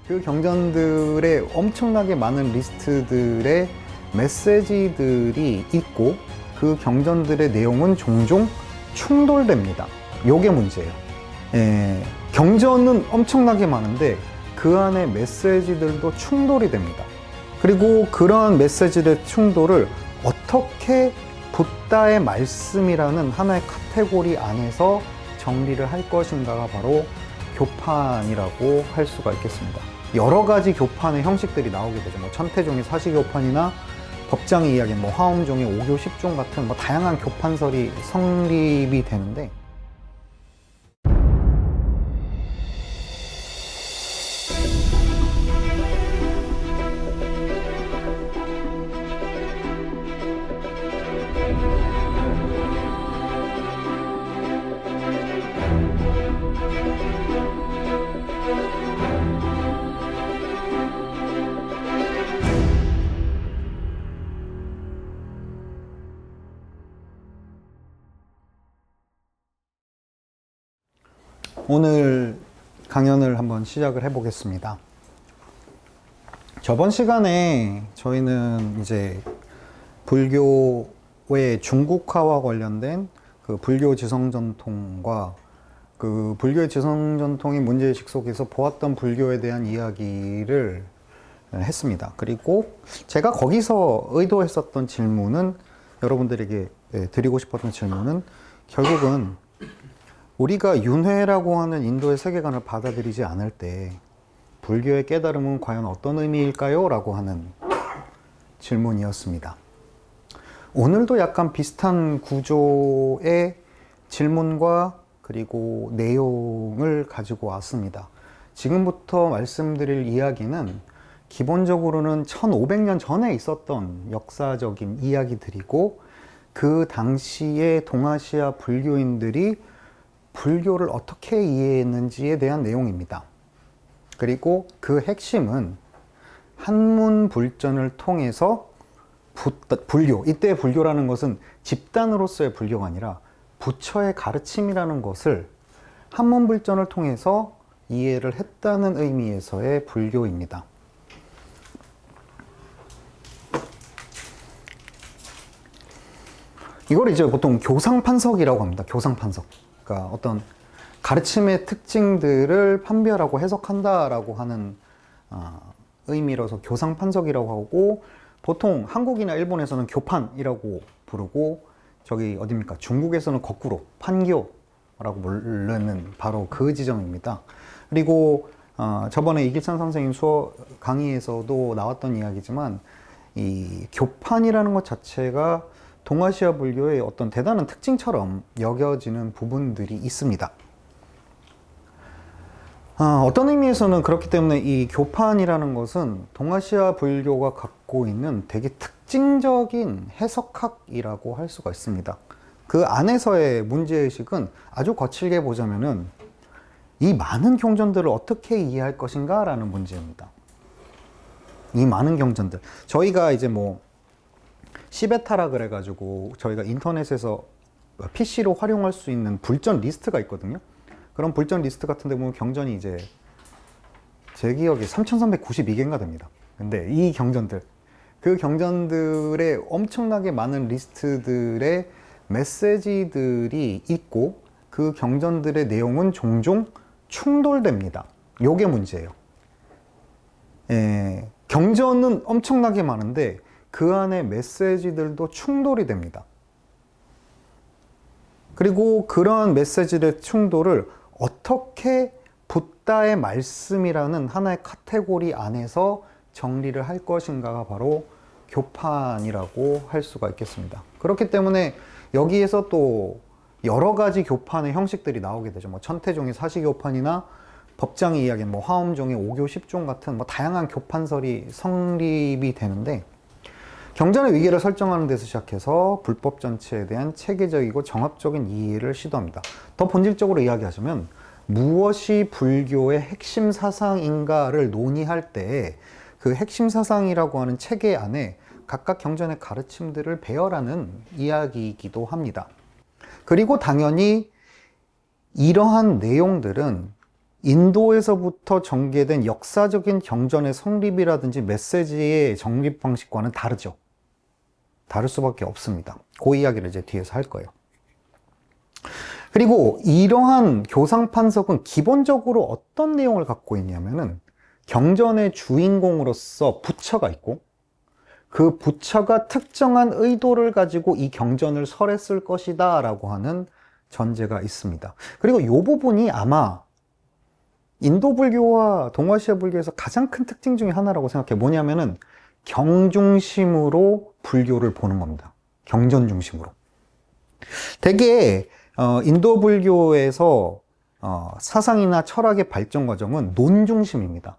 그 경전들의 엄청나게 많은 리스트들의 메시지들이 있고 그 경전들의 내용은 종종 충돌됩니다. 요게 문제예요. 경전은 엄청나게 많은데 그 안에 메시지들도 충돌이 됩니다. 그리고 그러한 메시지의 충돌을 어떻게 붓다의 말씀이라는 하나의 카테고리 안에서 정리를 할 것인가가 바로 교판이라고 할 수가 있겠습니다. 여러 가지 교판의 형식들이 나오게 되죠. 천태종의 사시교판이나 법장의 이야기, 화엄종의 5교 10종 같은 다양한 교판설이 성립이 되는데, 오늘 강연을 한번 시작을 해보겠습니다. 저번 시간에 저희는 이제 불교의 중국화와 관련된 그 불교 지성전통과 그 불교의 지성전통의 문제의식 속에서 보았던 불교에 대한 이야기를 했습니다. 그리고 제가 거기서 의도했었던 질문은, 여러분들에게 드리고 싶었던 질문은, 결국은 우리가 윤회라고 하는 인도의 세계관을 받아들이지 않을 때 불교의 깨달음은 과연 어떤 의미일까요? 라고 하는 질문이었습니다. 오늘도 약간 비슷한 구조의 질문과 그리고 내용을 가지고 왔습니다. 지금부터 말씀드릴 이야기는 기본적으로는 1500년 전에 있었던 역사적인 이야기들이고, 그 당시에 동아시아 불교인들이 불교를 어떻게 이해했는지에 대한 내용입니다. 그리고 그 핵심은 한문불전을 통해서 불교, 이때 불교라는 것은 집단으로서의 불교가 아니라 부처의 가르침이라는 것을 한문불전을 통해서 이해를 했다는 의미에서의 불교입니다. 이걸 이제 보통 교상판석이라고 합니다. 교상판석. 그러니까 어떤 가르침의 특징들을 판별하고 해석한다라고 하는 의미로서 교상판석이라고 하고, 보통 한국이나 일본에서는 교판이라고 부르고, 저기 어딥니까? 중국에서는 거꾸로 판교라고 부르는 바로 그 지점입니다. 그리고 저번에 이길찬 선생님 수업 강의에서도 나왔던 이야기지만, 이 교판이라는 것 자체가 동아시아 불교의 어떤 대단한 특징처럼 여겨지는 부분들이 있습니다. 어떤 의미에서는 그렇기 때문에 이 교판이라는 것은 동아시아 불교가 갖고 있는 되게 특징적인 해석학이라고 할 수가 있습니다. 그 안에서의 문제의식은 아주 거칠게 보자면은 이 많은 경전들을 어떻게 이해할 것인가 라는 문제입니다. 이 많은 경전들, 저희가 이제 시베타라 그래가지고 저희가 인터넷에서 PC로 활용할 수 있는 불전 리스트가 있거든요. 그런 불전 리스트 같은 데 보면 경전이 이제 제 기억에 3392개인가 됩니다. 근데 이 경전들, 그 경전들의 엄청나게 많은 리스트들의 메시지들이 있고 그 경전들의 내용은 종종 충돌됩니다. 요게 문제예요. 경전은 엄청나게 많은데 그 안에 메시지들도 충돌이 됩니다. 그리고 그러한 메시지의 충돌을 어떻게 붓다의 말씀이라는 하나의 카테고리 안에서 정리를 할 것인가가 바로 교판이라고 할 수가 있겠습니다. 그렇기 때문에 여기에서 또 여러 가지 교판의 형식들이 나오게 되죠. 천태종의 사시교판이나 법장의 이야기, 화엄종의 5교 10종 같은 다양한 교판설이 성립이 되는데, 경전의 위계를 설정하는 데서 시작해서 불법 전체에 대한 체계적이고 정합적인 이해를 시도합니다. 더 본질적으로 이야기하자면 무엇이 불교의 핵심 사상인가를 논의할 때 그 핵심 사상이라고 하는 체계 안에 각각 경전의 가르침들을 배열하는 이야기이기도 합니다. 그리고 당연히 이러한 내용들은 인도에서부터 전개된 역사적인 경전의 성립이라든지 메시지의 정립 방식과는 다르죠. 다를 수밖에 없습니다. 그 이야기를 이제 뒤에서 할 거예요. 그리고 이러한 교상판석은 기본적으로 어떤 내용을 갖고 있냐면은 경전의 주인공으로서 부처가 있고 그 부처가 특정한 의도를 가지고 이 경전을 설했을 것이다 라고 하는 전제가 있습니다. 그리고 이 부분이 아마 인도 불교와 동아시아 불교에서 가장 큰 특징 중에 하나라고 생각해요. 뭐냐면은 경중심으로 불교를 보는 겁니다. 경전 중심으로. 되게 인도 불교에서 사상이나 철학의 발전 과정은 논중심입니다.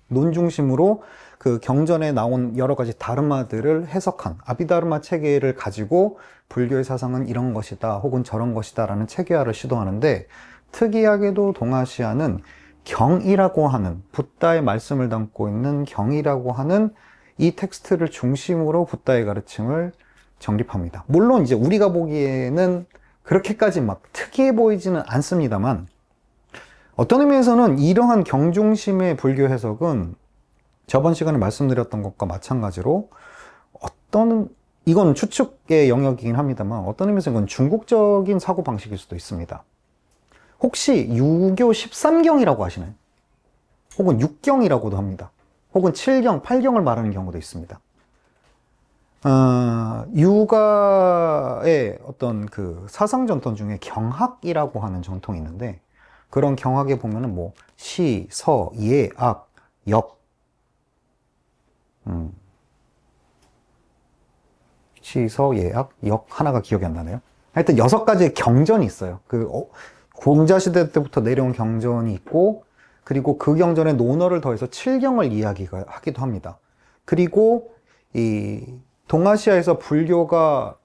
논중심으로 그 경전에 나온 여러 가지 다르마들을 해석한 아비다르마 체계를 가지고 불교의 사상은 이런 것이다 혹은 저런 것이다 라는 체계화를 시도하는데, 특이하게도 동아시아는 경이라고 하는, 붓다의 말씀을 담고 있는 경이라고 하는 이 텍스트를 중심으로 붓다의 가르침을 정립합니다. 물론 이제 우리가 보기에는 그렇게까지 막 특이해 보이지는 않습니다만, 어떤 의미에서는 이러한 경중심의 불교 해석은 저번 시간에 말씀드렸던 것과 마찬가지로 이건 추측의 영역이긴 합니다만 어떤 의미에서 이건 중국적인 사고방식일 수도 있습니다. 혹시 유교 13경이라고 하시나요? 혹은 6경이라고도 합니다. 혹은 7경, 8경을 말하는 경우도 있습니다. 유가의 어떤 그 사상 전통 중에 경학이라고 하는 전통이 있는데, 그런 경학에 보면은 뭐 시, 서, 예, 악, 역, 시, 서, 예, 악, 역 하나가 기억이 안 나네요. 하여튼 6가지의 경전이 있어요. 공자시대 때부터 내려온 경전이 있고, 그리고 그 경전에 논어를 더해서 7경을 이야기하기도 합니다. 그리고 이 동아시아에서 불교가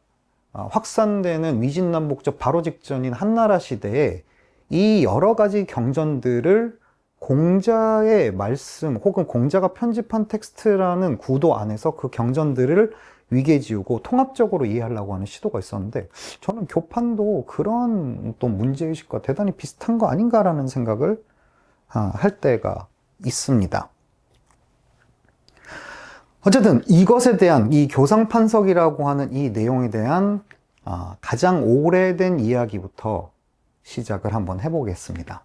확산되는 위진남북적 바로 직전인 한나라 시대에 이 여러 가지 경전들을 공자의 말씀 혹은 공자가 편집한 텍스트라는 구도 안에서 그 경전들을 위계지우고 통합적으로 이해하려고 하는 시도가 있었는데, 저는 교판도 그런 또 문제의식과 대단히 비슷한 거 아닌가라는 생각을 할 때가 있습니다. 어쨌든 이것에 대한, 이 교상판석이라고 하는 이 내용에 대한 가장 오래된 이야기부터 시작을 한번 해보겠습니다.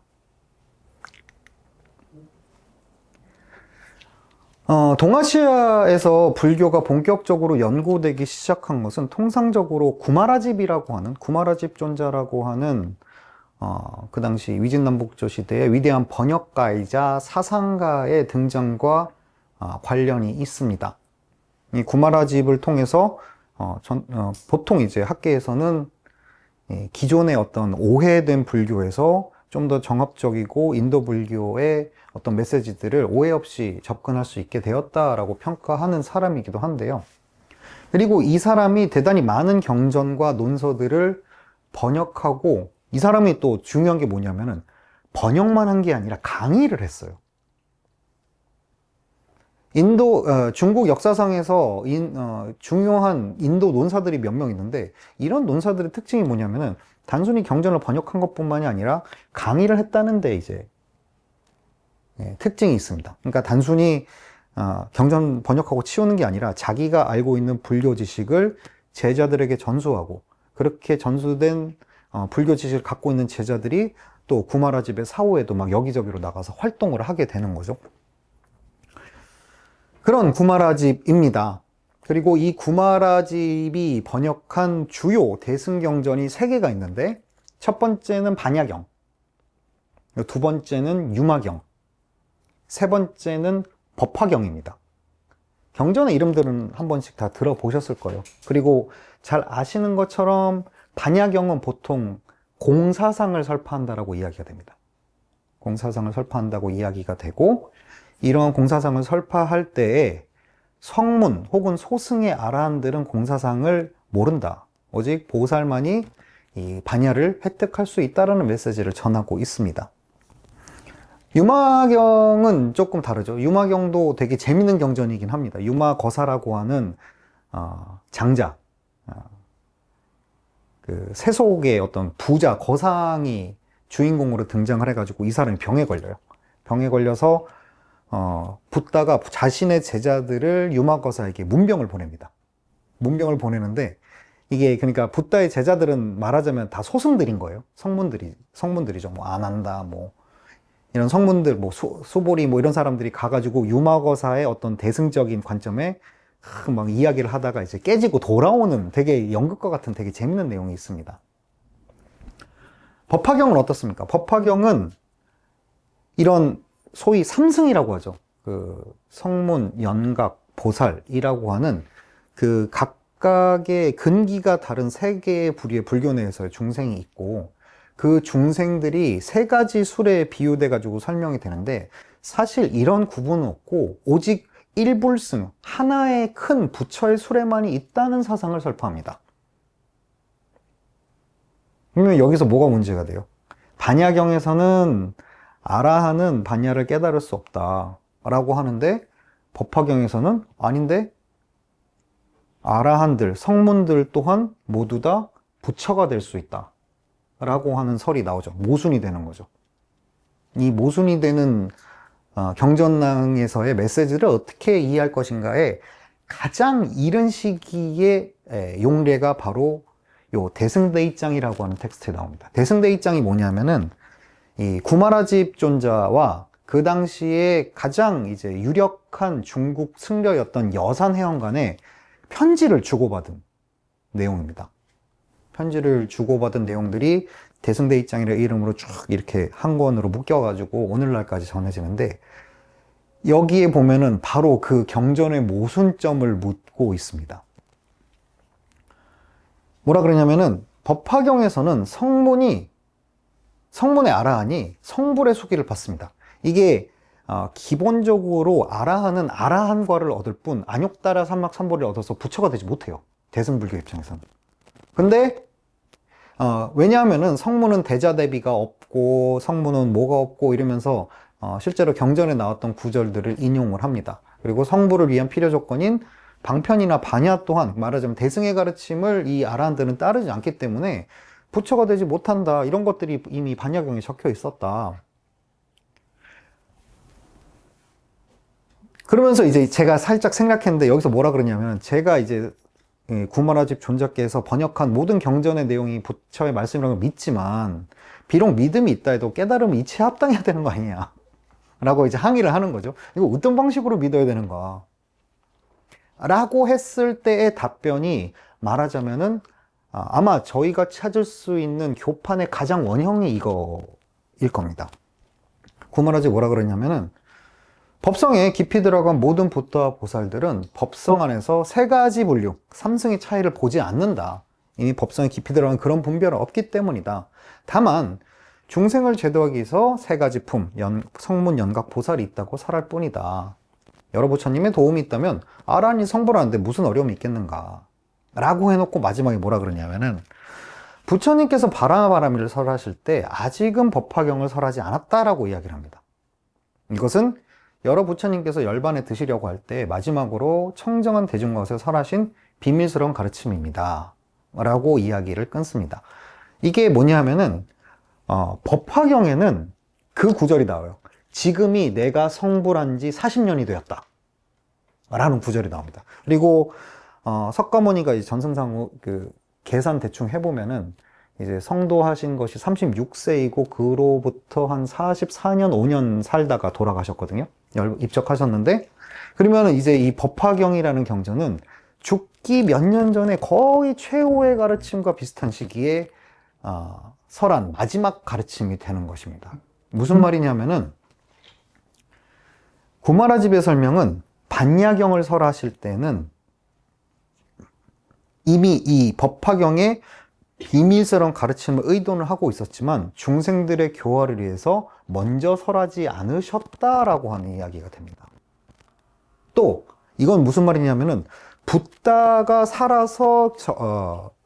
동아시아에서 불교가 본격적으로 연구되기 시작한 것은 통상적으로 구마라집이라고 하는, 구마라집 존자라고 하는 그 당시 위진남북조 시대의 위대한 번역가이자 사상가의 등장과 관련이 있습니다. 이 구마라집을 통해서 보통 이제 학계에서는 기존의 어떤 오해된 불교에서 좀 더 정합적이고 인도 불교의 어떤 메시지들을 오해 없이 접근할 수 있게 되었다라고 평가하는 사람이기도 한데요. 그리고 이 사람이 대단히 많은 경전과 논서들을 번역하고, 이 사람이 또 중요한 게 뭐냐면은 번역만 한 게 아니라 강의를 했어요. 중국 역사상에서 중요한 인도 논사들이 몇 명 있는데, 이런 논사들의 특징이 뭐냐면은 단순히 경전을 번역한 것뿐만이 아니라 강의를 했다는 데 이제 특징이 있습니다. 그러니까 단순히 경전 번역하고 치우는 게 아니라 자기가 알고 있는 불교 지식을 제자들에게 전수하고, 그렇게 전수된 불교 지식을 갖고 있는 제자들이 또 구마라집의 사후에도 막 여기저기로 나가서 활동을 하게 되는 거죠. 그런 구마라집입니다. 그리고 이 구마라집이 번역한 주요 대승경전이 3개가 있는데, 첫 번째는 반야경, 두 번째는 유마경, 세 번째는 법화경입니다. 경전의 이름들은 한 번씩 다 들어보셨을 거예요. 그리고 잘 아시는 것처럼 반야경은 보통 공사상을 설파한다라고 이야기가 됩니다. 공사상을 설파한다고 이야기가 되고, 이러한 공사상을 설파할 때에 성문 혹은 소승의 아라한들은 공사상을 모른다. 오직 보살만이 이 반야를 획득할 수 있다라는 메시지를 전하고 있습니다. 유마경은 조금 다르죠. 유마경도 되게 재밌는 경전이긴 합니다. 유마거사라고 하는 장자, 그 세속의 어떤 부자, 거상이 주인공으로 등장을 해가지고 이 사람이 병에 걸려요. 병에 걸려서 붓다가 자신의 제자들을 유마거사에게 문병을 보냅니다. 문병을 보내는데 이게 그러니까 붓다의 제자들은 말하자면 다 소승들인 거예요. 성문들이죠. 뭐 안한다, 뭐 이런 성문들, 뭐 수보리 뭐 이런 사람들이 가가지고 유마거사의 어떤 대승적인 관점에 막 이야기를 하다가 이제 깨지고 돌아오는 되게 연극과 같은 되게 재밌는 내용이 있습니다. 법화경은 어떻습니까? 법화경은 이런 소위 삼승이라고 하죠. 그 성문, 연각, 보살이라고 하는 그 각각의 근기가 다른 세 개의 부류의 불교 내에서의 중생이 있고 그 중생들이 세 가지 술에 비유돼 가지고 설명이 되는데 사실 이런 구분은 없고 오직 일불승, 하나의 큰 부처의 수레만이 있다는 사상을 설파합니다. 그러면 여기서 뭐가 문제가 돼요? 반야경에서는 아라한은 반야를 깨달을 수 없다 라고 하는데 법화경에서는 아닌데 아라한들, 성문들 또한 모두 다 부처가 될 수 있다 라고 하는 설이 나오죠. 모순이 되는 거죠. 이 모순이 되는 경전랑에서의 메시지를 어떻게 이해할 것인가에 가장 이른 시기의 용례가 바로 요 대승대입장이라고 하는 텍스트에 나옵니다. 대승대입장이 뭐냐면은 이 구마라집 존자와 그 당시에 가장 이제 유력한 중국 승려였던 여산 회원 간에 편지를 주고받은 내용입니다. 편지를 주고받은 내용들이 대승대입장이라는 이름으로 쭉 이렇게 한 권으로 묶여가지고 오늘날까지 전해지는데 여기에 보면은 바로 그 경전의 모순점을 묻고 있습니다. 뭐라 그러냐면은 법화경에서는 성문의 아라한이 성불의 수기를 받습니다. 이게 기본적으로 아라한은 아라한과를 얻을 뿐 안욕다라 삼막삼보를 얻어서 부처가 되지 못해요. 대승불교 입장에서는. 근데 왜냐하면은 성문은 대자대비가 없고 성문은 뭐가 없고 이러면서 실제로 경전에 나왔던 구절들을 인용을 합니다. 그리고 성불을 위한 필요 조건인 방편이나 반야 또한 말하자면 대승의 가르침을 이 아라한들은 따르지 않기 때문에 부처가 되지 못한다. 이런 것들이 이미 반야경에 적혀 있었다. 그러면서 이제 제가 살짝 생각했는데 여기서 뭐라 그러냐면 제가 이제 구마라집 존자께서 번역한 모든 경전의 내용이 부처의 말씀이라고 믿지만 비록 믿음이 있다 해도 깨달음이 이치에 합당해야 되는 거 아니냐 라고 이제 항의를 하는 거죠. 이거 어떤 방식으로 믿어야 되는가 라고 했을 때의 답변이 말하자면은 아마 저희가 찾을 수 있는 교판의 가장 원형이 이거일 겁니다. 구마라집 뭐라 그러냐면은 법성에 깊이 들어간 모든 붓다와 보살들은 법성 안에서 세 가지 분류, 삼승의 차이를 보지 않는다. 이미 법성에 깊이 들어간 그런 분별은 없기 때문이다. 다만 중생을 제도하기 위해서 세 가지 품, 성문, 연각, 보살이 있다고 설할 뿐이다. 여러 부처님의 도움이 있다면 아라한이 성불하는데 무슨 어려움이 있겠는가 라고 해놓고 마지막에 뭐라 그러냐면은 부처님께서 바라바라미를 설하실 때 아직은 법화경을 설하지 않았다라고 이야기를 합니다. 이것은 여러 부처님께서 열반에 드시려고 할 때 마지막으로 청정한 대중것에 설하신 비밀스러운 가르침입니다 라고 이야기를 끊습니다. 이게 뭐냐면은 법화경에는 그 구절이 나와요. 지금이 내가 성불한 지 40년이 되었다 라는 구절이 나옵니다. 그리고 석가모니가 이제 전승상 그 계산 대충 해보면은 이제 성도하신 것이 36세이고 그로부터 한 44년 5년 살다가 돌아가셨거든요. 입적하셨는데 그러면 이제 이 법화경이라는 경전은 죽기 몇 년 전에 거의 최후의 가르침과 비슷한 시기에 설한 마지막 가르침이 되는 것입니다. 무슨 말이냐면은 구마라집의 설명은 반야경을 설하실 때는 이미 이 법화경에 비밀스러운 가르침을 의도는 하고 있었지만 중생들의 교화를 위해서 먼저 설하지 않으셨다라고 하는 이야기가 됩니다. 또 이건 무슨 말이냐면은 붓다가 살아서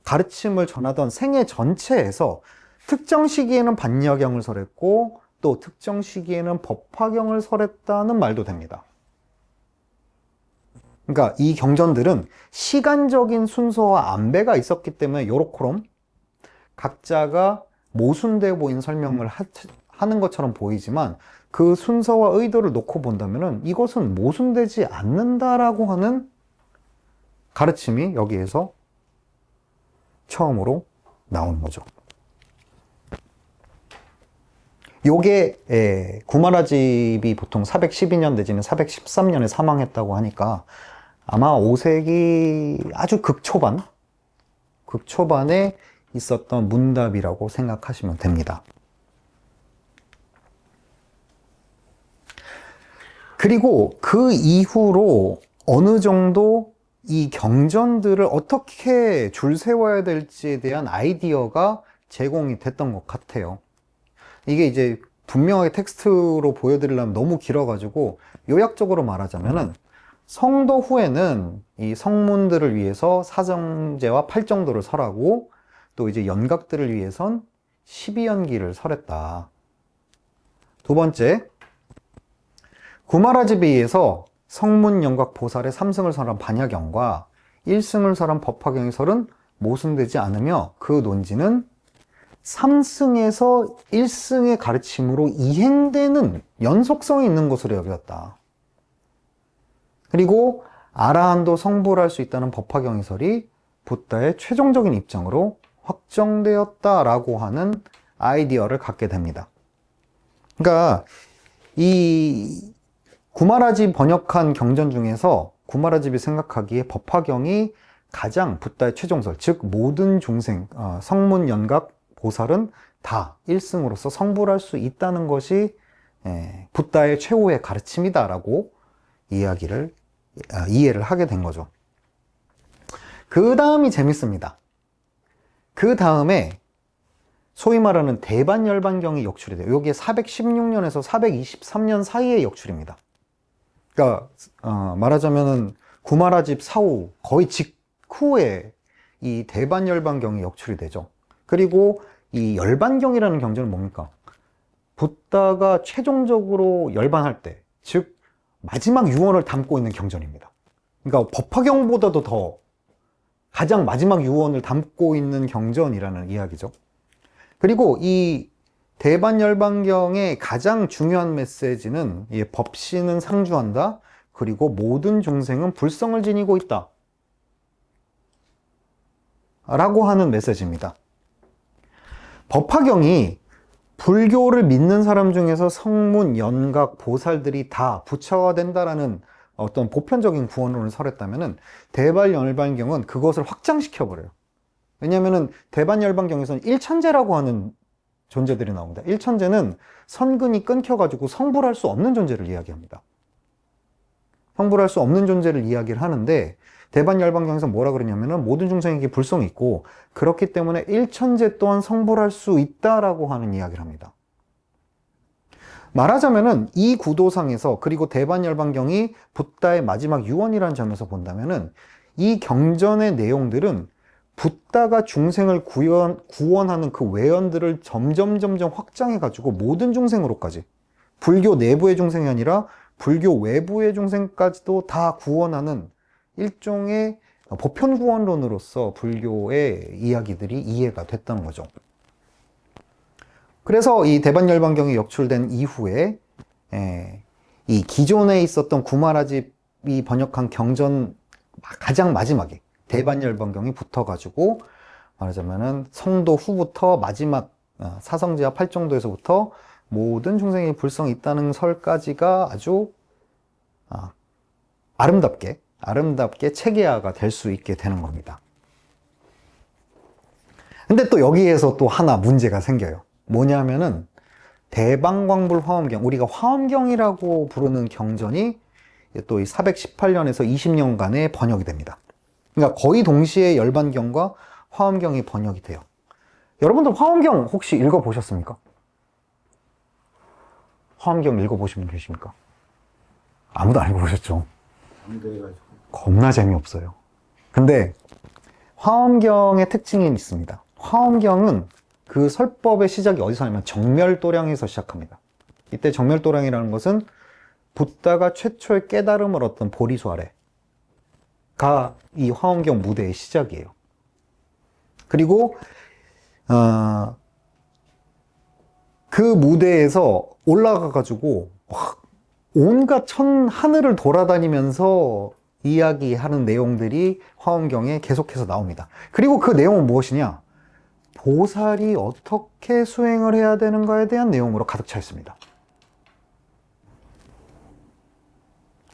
가르침을 전하던 생애 전체에서 특정 시기에는 반야경을 설했고 또 특정 시기에는 법화경을 설했다는 말도 됩니다. 그러니까 이 경전들은 시간적인 순서와 안배가 있었기 때문에 요렇게럼 각자가 모순돼 보인 설명을 하는 것처럼 보이지만 그 순서와 의도를 놓고 본다면은 이것은 모순되지 않는다라고 하는 가르침이 여기에서 처음으로 나오는 거죠. 요게 구마라집이 보통 412년 내지는 413년에 사망했다고 하니까 아마 5세기 아주 극초반에 있었던 문답이라고 생각하시면 됩니다. 그리고 그 이후로 어느 정도 이 경전들을 어떻게 줄 세워야 될지에 대한 아이디어가 제공이 됐던 것 같아요. 이게 이제 분명하게 텍스트로 보여드리려면 너무 길어가지고 요약적으로 말하자면은 성도 후에는 이 성문들을 위해서 사정제와 팔정도를 설하고 또 이제 연각들을 위해선 12연기를 설했다. 두 번째, 구마라집에 의해서 성문 연각 보살의 3승을 설한 반야경과 1승을 설한 법화경의 설은 모순되지 않으며 그 논지는 3승에서 1승의 가르침으로 이행되는 연속성이 있는 것으로 여겼다. 그리고 아라한도 성불할 수 있다는 법화경의설이 붓다의 최종적인 입장으로 확정되었다라고 하는 아이디어를 갖게 됩니다. 그러니까 이 구마라집 번역한 경전 중에서 구마라집이 생각하기에 법화경이 가장 붓다의 최종설, 즉 모든 중생, 성문 연각 보살은 다 1승으로서 성불할 수 있다는 것이 붓다의 최후의 가르침이다라고 이해를 하게 된 거죠. 그 다음이 재밌습니다. 그 다음에 소위 말하는 대반열반경이 역출이 돼요. 이게 416년에서 423년 사이의 역출입니다. 그러니까 말하자면은 구마라집 사후 거의 직후에 이 대반열반경이 역출이 되죠. 그리고 이 열반경이라는 경전은 뭡니까? 붓다가 최종적으로 열반할 때, 즉 마지막 유언을 담고 있는 경전입니다. 그러니까 법화경보다도 더 가장 마지막 유언을 담고 있는 경전이라는 이야기죠. 그리고 이 대반열반경의 가장 중요한 메시지는 법신은 상주한다. 그리고 모든 중생은 불성을 지니고 있다. 라고 하는 메시지입니다. 법화경이 불교를 믿는 사람 중에서 성문, 연각, 보살들이 다 부처가 된다라는 어떤 보편적인 구원론을 설했다면은 대반열반경은 그것을 확장시켜버려요. 왜냐하면은 대반열반경에서는 일천제라고 하는 존재들이 나옵니다. 일천제는 선근이 끊겨가지고 성불할 수 없는 존재를 이야기합니다. 성불할 수 없는 존재를 이야기를 하는데 대반열반경에서 뭐라 그러냐면은 모든 중생에게 불성이 있고 그렇기 때문에 일천제 또한 성불할 수 있다라고 하는 이야기를 합니다. 말하자면은 이 구도상에서 그리고 대반열반경이 붓다의 마지막 유언이라는 점에서 본다면은 이 경전의 내용들은 붓다가 중생을 구원하는 그 외연들을 점점 확장해가지고 모든 중생으로까지 불교 내부의 중생이 아니라 불교 외부의 중생까지도 다 구원하는 일종의 보편 구원론으로서 불교의 이야기들이 이해가 됐다는 거죠. 그래서 이 대반열반경이 역출된 이후에 이 기존에 있었던 구마라집이 번역한 경전 가장 마지막에 대반열반경이 붙어가지고 말하자면은 성도 후부터 마지막 사성제와 팔정도에서부터 모든 중생의 불성이 있다는 설까지가 아주 아름답게 체계화가 될 수 있게 되는 겁니다. 근데 또 여기에서 또 하나 문제가 생겨요. 뭐냐면은 대방광불 화엄경, 우리가 화엄경이라고 부르는 경전이 또 이 418년에서 20년간에 번역이 됩니다. 그러니까 거의 동시에 열반경과 화엄경이 번역이 돼요. 여러분들 화엄경 혹시 읽어보셨습니까? 화엄경 읽어보신 분 계십니까? 아무도 안 읽어보셨죠? 겁나 재미없어요. 근데 화엄경의 특징이 있습니다. 화엄경은 그 설법의 시작이 어디서 하냐면 정멸도량에서 시작합니다. 이때 정멸도량이라는 것은 붓다가 최초의 깨달음을 얻던 보리수 아래가 이 화엄경 무대의 시작이에요. 그리고 그 무대에서 올라가가지고 온갖 하늘을 돌아다니면서 이야기하는 내용들이 화엄경에 계속해서 나옵니다. 그리고 그 내용은 무엇이냐? 보살이 어떻게 수행을 해야 되는가에 대한 내용으로 가득 차 있습니다.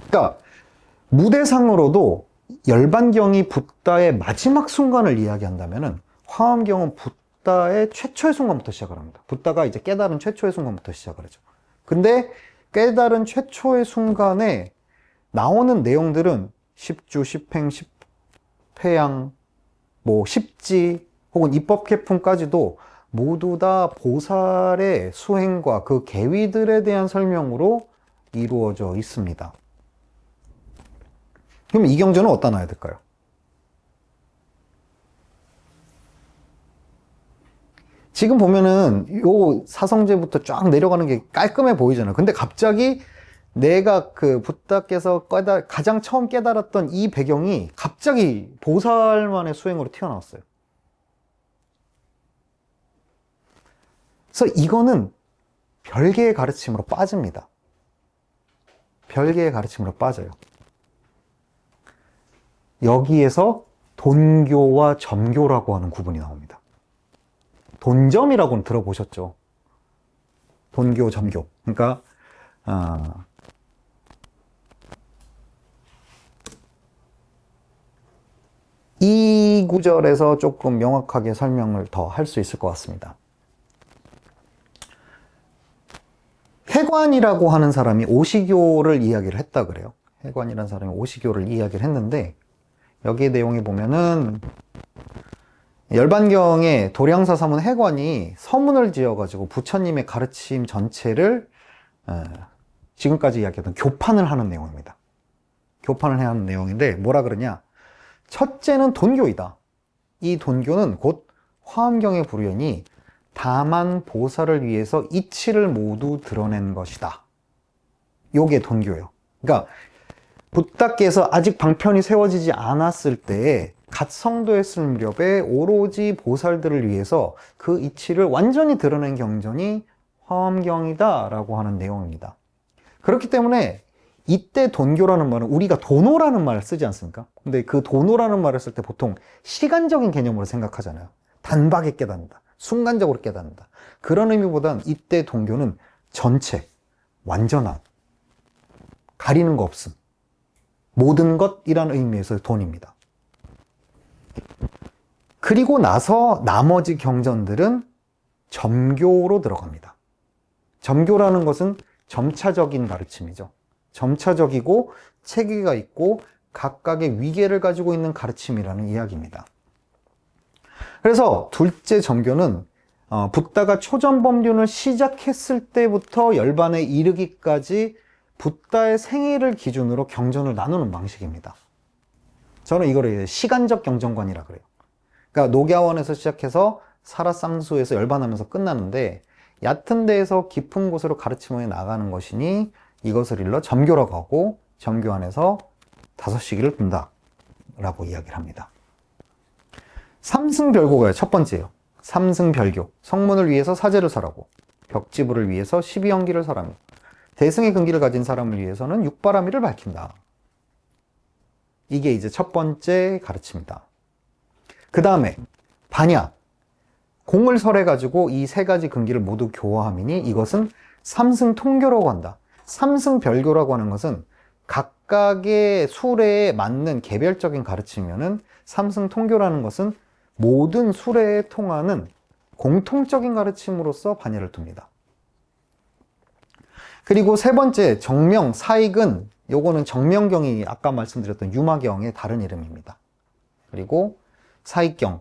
그러니까 무대상으로도 열반경이 붓다의 마지막 순간을 이야기한다면은 화엄경은 붓다의 최초의 순간부터 시작을 합니다. 붓다가 이제 깨달은 최초의 순간부터 시작을 하죠. 근데 깨달은 최초의 순간에 나오는 내용들은 십주, 십행, 십회양, 뭐 십지 혹은 입법개품까지도 모두 다 보살의 수행과 그 계위들에 대한 설명으로 이루어져 있습니다. 그럼 이 경전은 어디다 놔야 될까요? 지금 보면은 요 사성제부터 쫙 내려가는 게 깔끔해 보이잖아요. 근데 갑자기 내가 그 붓다께서 가장 처음 깨달았던 이 배경이 갑자기 보살만의 수행으로 튀어나왔어요. 그래서 이거는 별개의 가르침으로 빠집니다. 별개의 가르침으로 빠져요. 여기에서 돈교와 점교라고 하는 구분이 나옵니다. 돈점이라고는 들어보셨죠? 돈교, 점교. 그러니까 이 구절에서 조금 명확하게 설명을 더 할 수 있을 것 같습니다. 해관이라고 하는 사람이 오시교를 이야기를 했다 그래요. 해관이라는 사람이 오시교를 이야기를 했는데 여기에 내용에 보면은 열반경에 도량사 사문 해관이 서문을 지어가지고 부처님의 가르침 전체를 지금까지 이야기했던 교판을 하는 내용입니다. 교판을 해야 하는 내용인데 뭐라 그러냐? 첫째는 돈교이다. 이 돈교는 곧 화엄경의 불연이 다만 보살을 위해서 이치를 모두 드러낸 것이다. 요게 돈교예요. 그러니까 붓다께서 아직 방편이 세워지지 않았을 때에 갓 성도했을 무렵에 오로지 보살들을 위해서 그 이치를 완전히 드러낸 경전이 화엄경이다 라고 하는 내용입니다. 그렇기 때문에 이때 돈교라는 말은 우리가 도노라는 말을 쓰지 않습니까? 근데 그 도노라는 말을 쓸 때 보통 시간적인 개념으로 생각하잖아요. 단박에 깨닫는다. 순간적으로 깨닫는다. 그런 의미보단 이때 돈교는 전체, 완전한, 가리는 거 없음. 모든 것이라는 의미에서 돈입니다. 그리고 나서 나머지 경전들은 점교로 들어갑니다. 점교라는 것은 점차적인 가르침이죠. 점차적이고 체계가 있고 각각의 위계를 가지고 있는 가르침이라는 이야기입니다. 그래서 둘째 점교는 붓다가 초전법륜을 시작했을 때부터 열반에 이르기까지 붓다의 생애를 기준으로 경전을 나누는 방식입니다. 저는 이거를 시간적 경전관이라 그래요. 그러니까 녹야원에서 시작해서 사라쌍수에서 열반하면서 끝나는데 얕은 데에서 깊은 곳으로 가르침을 나가는 것이니 이것을 일러 점교라고 하고 점교 안에서 5시기를 둔다 라고 이야기를 합니다. 삼승별고가 첫 번째예요. 삼승별교. 성문을 위해서 사제를 설하고 벽지부를 위해서 12연기를 설하며 대승의 근기를 가진 사람을 위해서는 육바라밀을 밝힌다. 이게 이제 첫 번째 가르침이다. 그 다음에 반야. 공을 설해가지고 이 세 가지 근기를 모두 교화함이니 이것은 삼승통교라고 한다. 삼승별교라고 하는 것은 각각의 수레에 맞는 개별적인 가르침이면은 삼승통교라는 것은 모든 수레에 통하는 공통적인 가르침으로서 반야를 둡니다. 그리고 세 번째 정명, 사익은 요거는 정명경이 아까 말씀드렸던 유마경의 다른 이름입니다. 그리고 사익경은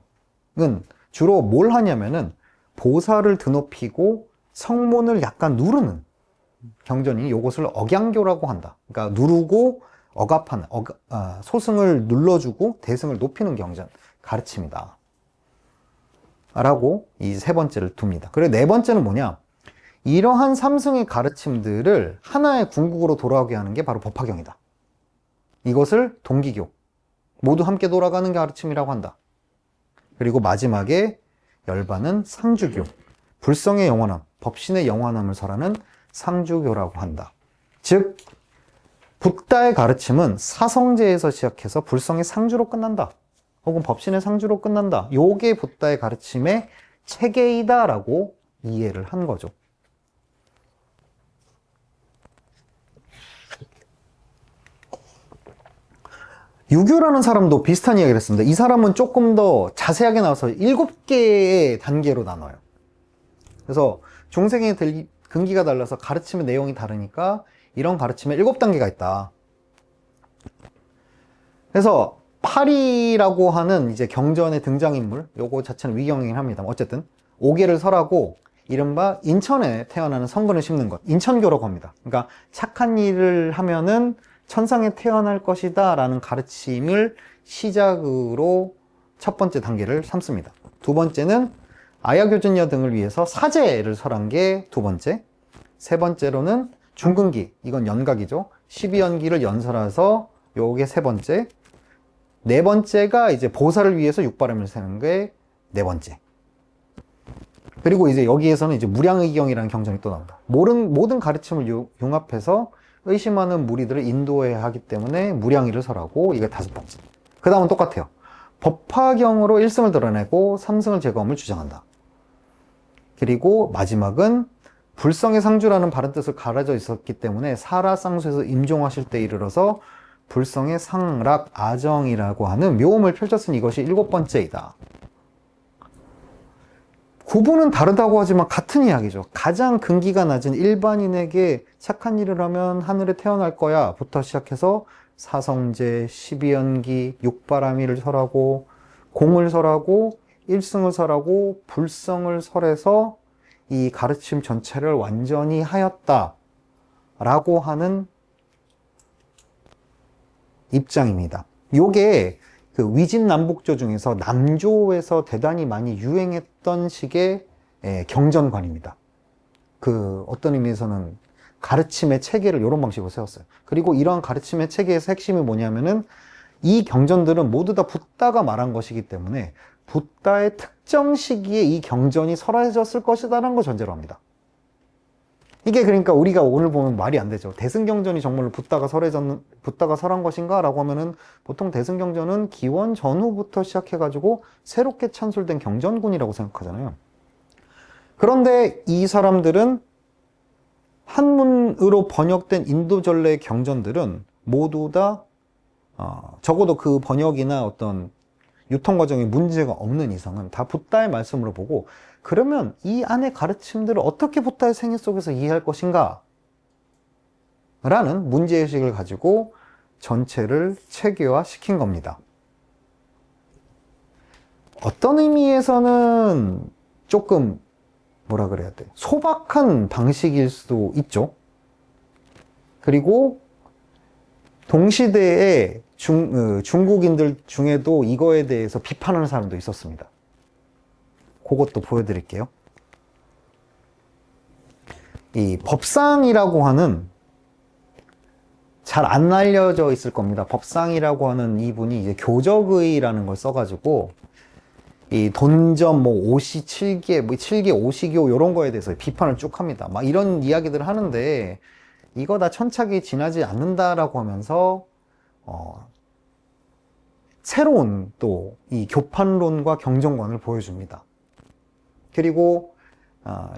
주로 뭘 하냐면은 보살을 드높이고 성문을 약간 누르는 경전이니 요것을 억양교라고 한다. 그러니까 누르고 억압하는, 소승을 눌러주고 대승을 높이는 경전, 가르침이다. 라고 이 세 번째를 둡니다. 그리고 네 번째는 뭐냐? 이러한 삼승의 가르침들을 하나의 궁극으로 돌아오게 하는 게 바로 법화경이다. 이것을 동기교, 모두 함께 돌아가는 가르침이라고 한다. 그리고 마지막에 열반은 상주교, 불성의 영원함, 법신의 영원함을 설하는 상주교라고 한다. 즉 붓다의 가르침은 사성제에서 시작해서 불성의 상주로 끝난다. 혹은 법신의 상주로 끝난다. 요게 붓다의 가르침의 체계이다 라고 이해를 한 거죠. 유교라는 사람도 비슷한 이야기를 했습니다. 이 사람은 조금 더 자세하게 나와서 7개의 단계로 나눠요. 그래서 중생의 근기가 달라서 가르침의 내용이 다르니까 이런 가르침에 7단계가 있다. 그래서 파리라고 하는 이제 경전의 등장인물, 요거 자체는 위경이긴 합니다. 어쨌든 5개를 설하고 이른바 인천에 태어나는 성근을 심는 것, 인천교라고 합니다. 그러니까 착한 일을 하면은 천상에 태어날 것이다 라는 가르침을 시작으로 첫 번째 단계를 삼습니다. 두 번째는 아야교전녀 등을 위해서 사제를 설한 게 두 번째. 세 번째로는 중근기, 이건 연각이죠. 12연기를 연설해서 요게 세 번째. 네 번째가 이제 보살을 위해서 육바람을 세는 게 네 번째. 그리고 이제 여기에서는 이제 무량의경이라는 경전이 또 나옵니다. 모든 가르침을 융합해서 의심하는 무리들을 인도해야 하기 때문에 무량의를 설하고, 이게 다섯 번째. 그 다음은 똑같아요. 법화경으로 1승을 드러내고 3승을 제거함을 주장한다. 그리고 마지막은 불성의 상주라는 바른 뜻을 가려져 있었기 때문에 사라쌍수에서 임종하실 때 이르러서 불성의 상락 아정이라고 하는 묘음을 펼쳤으니 이것이 7번째이다. 구분은 다르다고 하지만 같은 이야기죠. 가장 근기가 낮은 일반인에게 착한 일을 하면 하늘에 태어날 거야 부터 시작해서 사성제, 12연기, 육바라밀을 설하고 공을 설하고 일승을 설하고 불성을 설해서 이 가르침 전체를 완전히 하였다 라고 하는 입장입니다. 요게 그 위진남북조 중에서 남조에서 대단히 많이 유행했던 식의 경전관입니다. 그 어떤 의미에서는 가르침의 체계를 이런 방식으로 세웠어요. 그리고 이러한 가르침의 체계에서 핵심이 뭐냐면은 이 경전들은 모두 다 붓다가 말한 것이기 때문에 붓다의 특정 시기에 이 경전이 설해졌을 것이다라는 걸 전제로 합니다. 이게 그러니까 우리가 오늘 보면 말이 안 되죠. 대승경전이 정말로 붓다가 설한 것인가? 라고 하면은 보통 대승경전은 기원 전후부터 시작해가지고 새롭게 찬술된 경전군이라고 생각하잖아요. 그런데 이 사람들은 한문으로 번역된 인도 전래의 경전들은 모두 다 적어도 그 번역이나 어떤 유통 과정에 문제가 없는 이상은 다 붓다의 말씀으로 보고, 그러면 이 안의 가르침들을 어떻게 붓다의 생애 속에서 이해할 것인가? 라는 문제의식을 가지고 전체를 체계화 시킨 겁니다. 어떤 의미에서는 조금 뭐라 그래야 돼? 소박한 방식일 수도 있죠. 그리고 동시대에 중국인들 중에도 이거에 대해서 비판하는 사람도 있었습니다. 그것도 보여드릴게요. 이 법상이라고 하는, 잘 안 알려져 있을 겁니다. 법상이라고 하는 이분이 이제 교적의라는 걸 써가지고 이 돈점 뭐 오시 7개, 뭐 7개 오시교 이런 거에 대해서 비판을 쭉 합니다. 막 이런 이야기들을 하는데 이거 다 천착이 지나지 않는다라고 하면서 새로운 또 이 교판론과 경전관을 보여줍니다. 그리고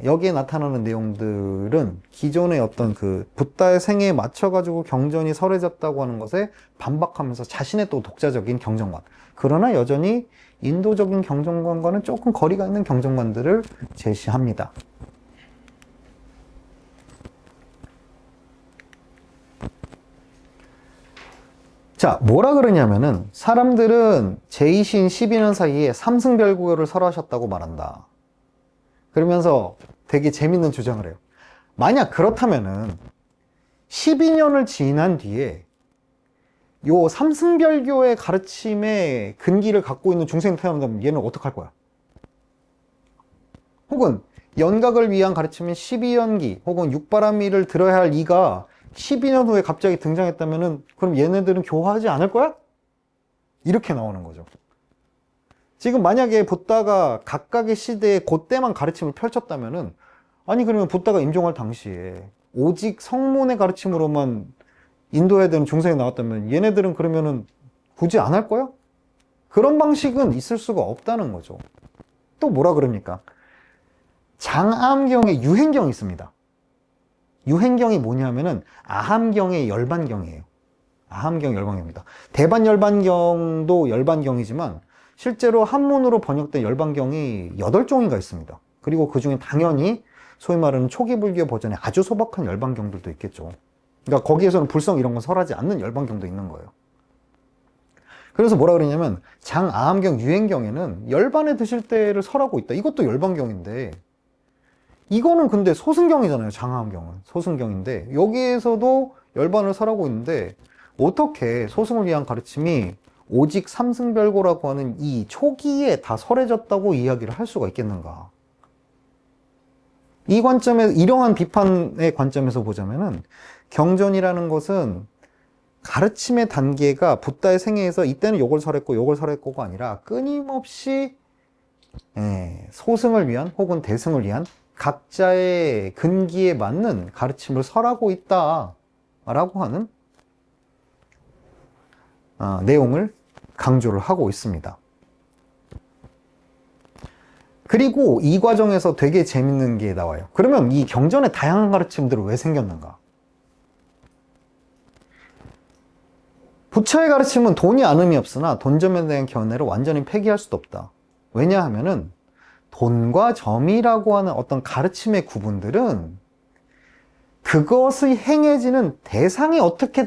여기에 나타나는 내용들은 기존의 어떤 그 붓다의 생애에 맞춰가지고 경전이 설해졌다고 하는 것에 반박하면서 자신의 또 독자적인 경전관, 그러나 여전히 인도적인 경전관과는 조금 거리가 있는 경전관들을 제시합니다. 자, 뭐라 그러냐면은 사람들은 제2신 12년 사이에 삼승별구교를 설하셨다고 말한다. 그러면서 되게 재밌는 주장을 해요. 만약 그렇다면은 12년을 지난 뒤에 요 삼승별교의 가르침의 근기를 갖고 있는 중생이 태어난다면 얘는 어떡할 거야? 혹은 연각을 위한 가르침인 12연기 혹은 육바라밀을 들어야 할 이가 12년 후에 갑자기 등장했다면은 그럼 얘네들은 교화하지 않을 거야? 이렇게 나오는 거죠. 지금 만약에 붓다가 각각의 시대에 그때만 가르침을 펼쳤다면은, 아니 그러면 붓다가 임종할 당시에 오직 성문의 가르침으로만 인도해야 되는 중생이 나왔다면 얘네들은 그러면은 굳이 안 할 거야? 그런 방식은 있을 수가 없다는 거죠. 또 뭐라 그럽니까? 장암경에 유행경이 있습니다. 유행경이 뭐냐면은 아함경의 열반경이에요. 아함경 열반경입니다. 대반 열반경도 열반경이지만 실제로 한문으로 번역된 열반경이 8종인가 있습니다. 그리고 그 중에 당연히 소위 말하는 초기 불교 버전의 아주 소박한 열반경들도 있겠죠. 그러니까 거기에서는 불성 이런 건 설하지 않는 열반경도 있는 거예요. 그래서 뭐라 그러냐면 장아함경 유행경에는 열반에 드실 때를 설하고 있다. 이것도 열반경인데 이거는 근데 소승경이잖아요. 장아함경은 소승경인데 여기에서도 열반을 설하고 있는데 어떻게 소승을 위한 가르침이 오직 삼승별고라고 하는 이 초기에 다 설해졌다고 이야기를 할 수가 있겠는가? 이 관점에 이러한 비판의 관점에서 보자면은 경전이라는 것은 가르침의 단계가 붓다의 생애에서 이때는 요걸 설했고 요걸 설했고가 아니라 끊임없이 소승을 위한 혹은 대승을 위한 각자의 근기에 맞는 가르침을 설하고 있다라고 하는 내용을 강조를 하고 있습니다. 그리고 이 과정에서 되게 재밌는 게 나와요. 그러면 이 경전의 다양한 가르침들은 왜 생겼는가? 부처의 가르침은 돈이 안 의미 없으나 돈점에 대한 견해를 완전히 폐기할 수도 없다. 왜냐하면은 돈과 점이라고 하는 어떤 가르침의 구분들은 그것의 행해지는 대상이 어떻게